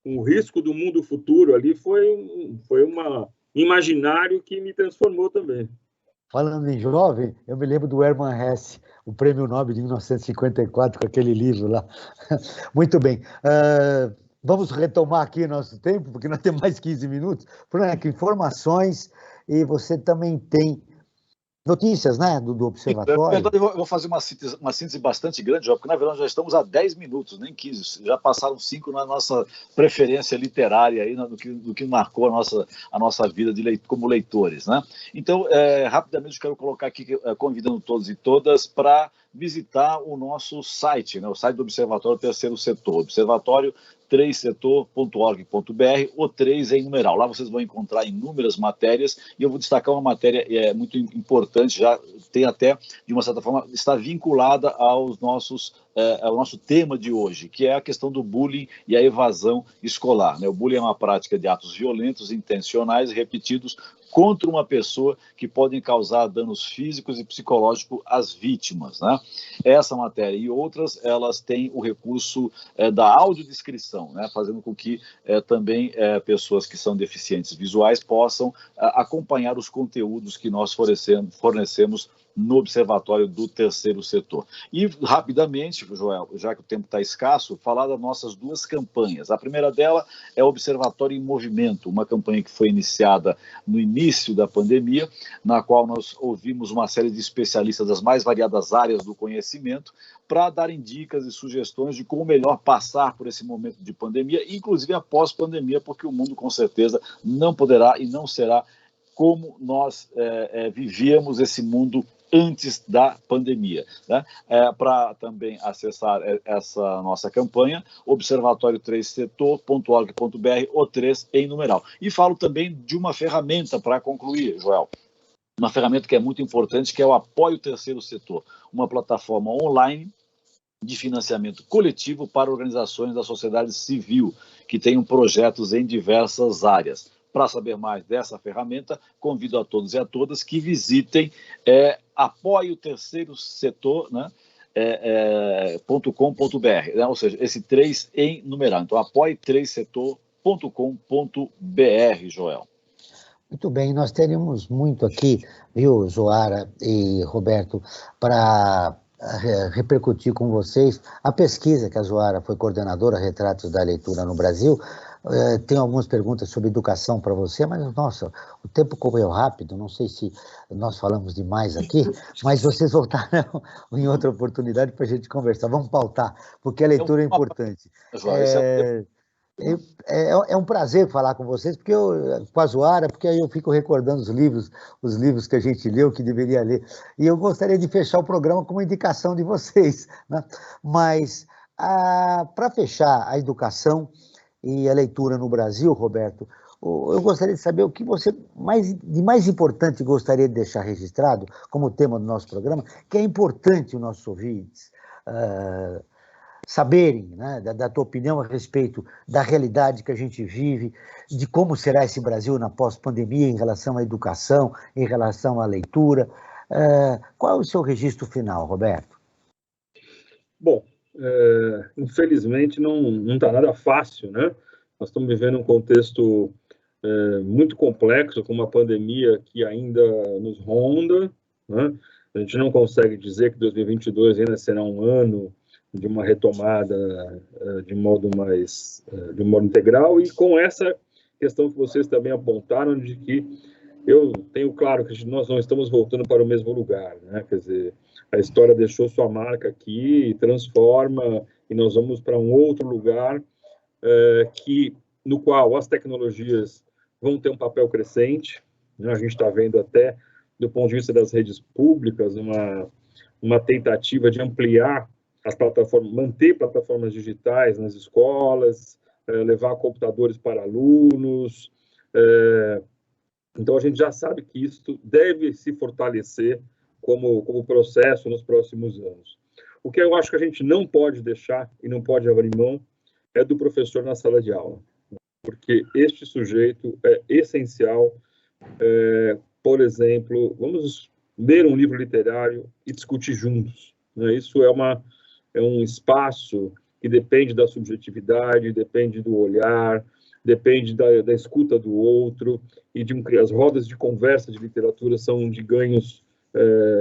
O risco do mundo futuro ali foi um imaginário que me transformou também.
Falando em jovem, eu me lembro do Hermann Hesse, o Prêmio Nobel de 1954, com aquele livro lá. Muito bem. Vamos retomar aqui nosso tempo, porque nós temos mais 15 minutos. Frank, informações, e você também tem notícias, né, do Observatório.
Na verdade, eu vou fazer uma síntese bastante grande, porque na verdade já estamos a 10 minutos, nem 15, já passaram 5 na nossa preferência literária, aí, do que marcou a nossa vida como leitores, né? Então, rapidamente, eu quero colocar aqui, convidando todos e todas para visitar o nosso site, né, o site do Observatório Terceiro Setor, observatório3setor.org.br, o 3 em numeral. Lá vocês vão encontrar inúmeras matérias, e eu vou destacar uma matéria muito importante, já tem até, de uma certa forma, está vinculada ao nosso tema de hoje, que é a questão do bullying e a evasão escolar, né? O bullying é uma prática de atos violentos, intencionais e repetidos contra uma pessoa, que podem causar danos físicos e psicológicos às vítimas, né? Essa matéria e outras, elas têm o recurso da audiodescrição, né? Fazendo com que também pessoas que são deficientes visuais possam acompanhar os conteúdos que nós fornecemos no Observatório do Terceiro Setor. E, rapidamente, Joel, já que o tempo está escasso, falar das nossas duas campanhas. A primeira dela é o Observatório em Movimento, uma campanha que foi iniciada no início da pandemia, na qual nós ouvimos uma série de especialistas das mais variadas áreas do conhecimento para darem dicas e sugestões de como melhor passar por esse momento de pandemia, inclusive após pandemia, porque o mundo com certeza não poderá e não será como nós vivíamos esse mundo antes da pandemia. Né? Para também acessar essa nossa campanha, observatório3setor.org.br, o 3 em numeral. E falo também de uma ferramenta para concluir, Joel. Uma ferramenta que é muito importante, que é o Apoio Terceiro Setor, uma plataforma online de financiamento coletivo para organizações da sociedade civil que tenham projetos em diversas áreas. Para saber mais dessa ferramenta, convido a todos e a todas que visitem Apoio Terceiro Setor, né, .com.br, né, ou seja, esse 3 em numeral. Então, apoie3setor.com.br, Joel.
Muito bem, nós teríamos muito aqui, viu, Zoara e Roberto, para repercutir com vocês a pesquisa que a Zoara foi coordenadora, Retratos da Leitura no Brasil. Tem algumas perguntas sobre educação para você, mas, nossa, o tempo correu rápido, não sei se nós falamos demais aqui, mas vocês voltarão em outra oportunidade para a gente conversar. Vamos pautar, porque a leitura é importante. É um prazer falar com vocês, porque com a Zoara, porque aí eu fico recordando os livros que a gente leu, que deveria ler, e eu gostaria de fechar o programa com uma indicação de vocês, né? Mas, para fechar a educação e a leitura no Brasil, Roberto, eu gostaria de saber o que você de mais importante gostaria de deixar registrado como tema do nosso programa, que é importante os nossos ouvintes saberem, né, da tua opinião a respeito da realidade que a gente vive, de como será esse Brasil na pós-pandemia em relação à educação, em relação à leitura. Qual é o seu registro final, Roberto?
Bom, infelizmente não está nada fácil, né? Nós estamos vivendo um contexto muito complexo, com uma pandemia que ainda nos ronda, né? A gente não consegue dizer que 2022 ainda será um ano de uma retomada de modo integral, e com essa questão que vocês também apontaram, de que eu tenho claro que nós não estamos voltando para o mesmo lugar, né? Quer dizer, a história deixou sua marca aqui, transforma, e nós vamos para um outro lugar no qual as tecnologias vão ter um papel crescente, né? A gente está vendo até, do ponto de vista das redes públicas, uma tentativa de ampliar as plataformas, manter plataformas digitais nas escolas, levar computadores para alunos. Então, a gente já sabe que isso deve se fortalecer como processo nos próximos anos. O que eu acho que a gente não pode deixar e não pode abrir mão é do professor na sala de aula, porque este sujeito é essencial. Por exemplo, vamos ler um livro literário e discutir juntos, né? Isso é um espaço que depende da subjetividade, depende do olhar, depende da escuta do outro, e as rodas de conversa de literatura são de ganhos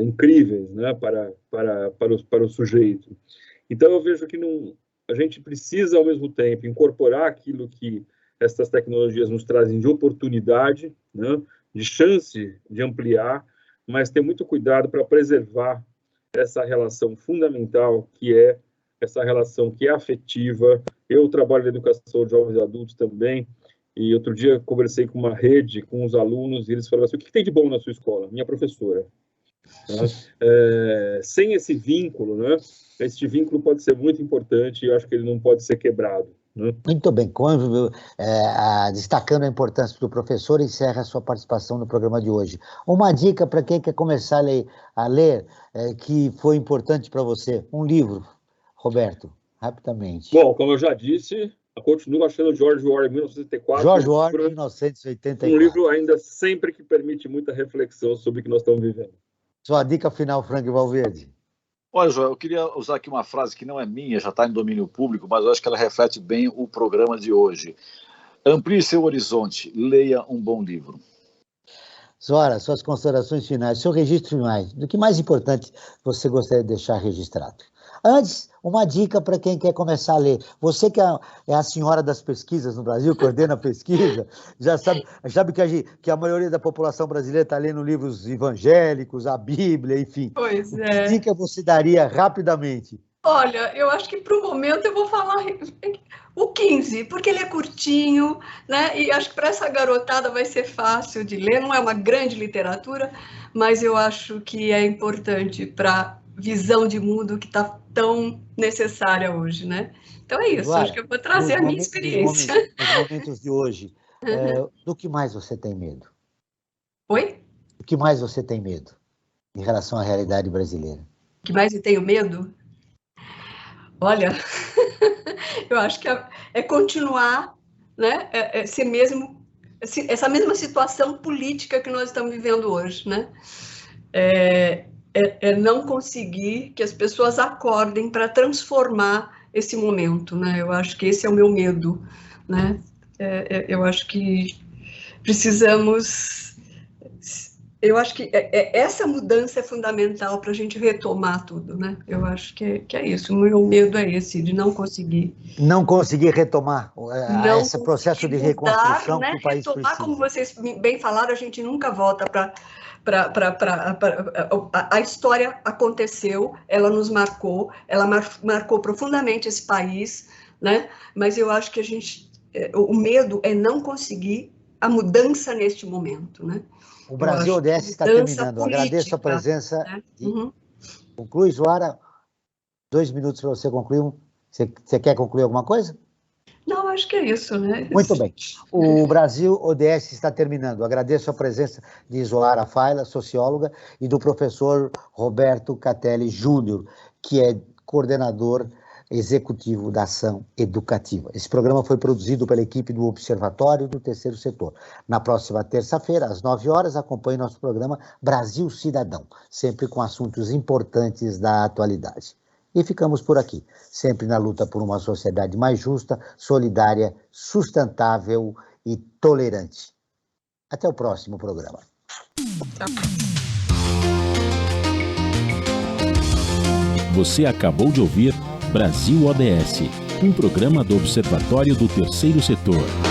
incríveis, né, para o sujeito. Então, eu vejo que a gente precisa, ao mesmo tempo, incorporar aquilo que essas tecnologias nos trazem de oportunidade, né, de chance de ampliar, mas ter muito cuidado para preservar essa relação fundamental, que é essa relação que é afetiva. Eu trabalho na educação de jovens e adultos também, e outro dia conversei com uma rede, com os alunos, e eles falaram assim: o que tem de bom na sua escola? Minha professora. Sem esse vínculo, né? Esse vínculo pode ser muito importante, e eu acho que ele não pode ser quebrado, né?
Muito bem, destacando a importância do professor, encerra a sua participação no programa de hoje. Uma dica para quem quer começar a ler que foi importante para você, um livro, Roberto, rapidamente.
Bom, como eu já disse, eu continuo achando George Orwell, 1984.
George Orwell, 1984.
Um livro ainda sempre que permite muita reflexão sobre o que nós estamos vivendo.
Sua dica final, Frank Valverde.
Olha, Joel, eu queria usar aqui uma frase que não é minha, já está em domínio público, mas eu acho que ela reflete bem o programa de hoje. Amplie seu horizonte, leia um bom livro.
Zora, suas considerações finais, seu registro final, do que mais importante você gostaria de deixar registrado? Antes, uma dica para quem quer começar a ler. Você que é a senhora das pesquisas no Brasil, coordena a pesquisa, já sabe que a maioria da população brasileira está lendo livros evangélicos, a Bíblia, enfim.
Pois é.
Que dica você daria rapidamente?
Olha, eu acho que para o momento eu vou falar o 15, porque ele é curtinho, né? E acho que para essa garotada vai ser fácil de ler. Não é uma grande literatura, mas eu acho que é importante para visão de mundo que está tão necessária hoje, né? Então é isso,
Eduardo,
acho que eu vou trazer a minha experiência.
Nos momentos de hoje, do que mais você tem medo?
Oi?
Do que mais você tem medo em relação à realidade brasileira?
O que mais eu tenho medo? Olha, eu acho que é continuar, né? Essa mesma situação política que nós estamos vivendo hoje, né? É não conseguir que as pessoas acordem para transformar esse momento, né? Eu acho que esse é o meu medo, né? Eu acho que precisamos... Eu acho que essa mudança é fundamental para a gente retomar tudo, né? Eu acho que é isso. O meu medo é esse, de não conseguir.
Não conseguir retomar esse processo de reconstrução, né? Que o país
retomar,
precisa.
Como vocês bem falaram, a gente nunca volta para... A história aconteceu, ela nos marcou, ela marcou profundamente esse país, né? Mas eu acho que o medo é não conseguir a mudança neste momento, né?
O Brasil ODS está terminando. Política, agradeço a presença. Né? Conclui, Zoara. 2 minutos para você concluir. Você quer concluir alguma coisa?
Não, acho que é isso, né?
Muito bem. O Brasil ODS está terminando. Agradeço a presença de Zoara Faila, socióloga, e do professor Roberto Catelli Júnior, que é coordenador executivo da Ação Educativa. Esse programa foi produzido pela equipe do Observatório do Terceiro Setor. Na próxima terça-feira, às 9 horas, acompanhe nosso programa Brasil Cidadão, sempre com assuntos importantes da atualidade. E ficamos por aqui, sempre na luta por uma sociedade mais justa, solidária, sustentável e tolerante. Até o próximo programa.
Você acabou de ouvir Brasil ODS, um programa do Observatório do Terceiro Setor.